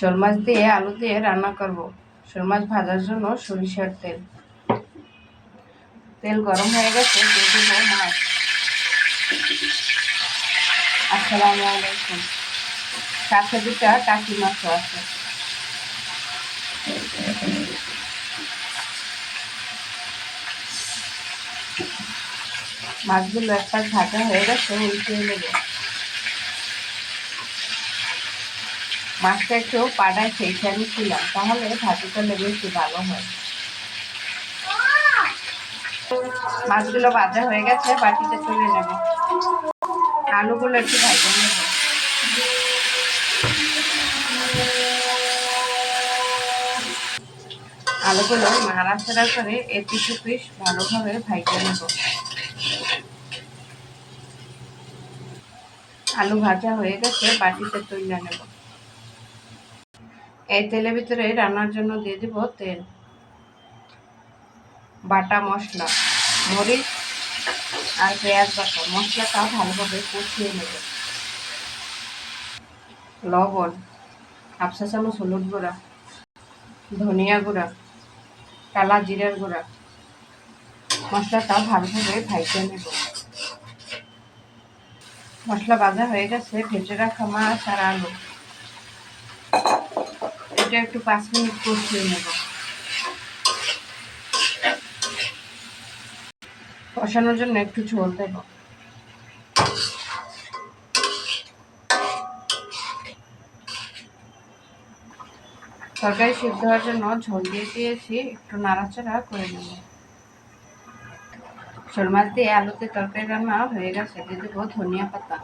শোল মাছ দিয়ে আলু দিয়ে রান্না করব। শোল মাছ ভাজার জন্য সরিষার তেল। তেল গরম হয়ে গেছে, দিয়ে দেবো মাছ। আসসালামু আলাইকুম। সাথে দুটা টাকি মাছও আছে। মাছগুলো একটা ভাজা হয়ে গেছে, উল্টিয়ে নেব। মাছটা একটু পাড়ায় খেয়ে নিচ্ছিলাম, তাহলে ভাজিটা বেশি ভালো হয়। মাছগুলো ভাজা হয়ে গেছে, বাটিতে তুলে নেব। আলুগুলো একটু ভাজা নেব। আলুগুলো নাড়াচাড়া করে এপিস ওপিস ভালোভাবে ভাজা নেব। আলু ভাজা হয়ে গেছে, বাটিতে তুলে নেব। এই তেলের ভিতরে রান্নার জন্য দিয়ে দিব তেল, বাটা মশলা, মরিচ আর পেঁয়াজ বাটা। মশলাটা ভালোভাবে কষিয়ে নেব। লবণ, হাফ চা চামচ হলুদ গুঁড়া, ধনিয়া গুঁড়া, কালা জিরার গুঁড়া। মশলাটা ভালোভাবে ভাজা নেব। মশলা ভাজা হয়ে গেছে, ভেজে রাখা মাছ আর আলু, এটা একটু 5 মিনিট কষিয়ে নেব। কষানোর জন্য একটু ঝোল দেব। তরকারি সিদ্ধ হওয়ার জন্য ঝোল দিয়ে দিয়েছি, একটু নাড়াচাড়া করে নেব। শোল মাছ দিয়ে আলুতে তরকারি রান্না হয়ে গেছে, দিয়ে দেবো ধনিয়া পাতা।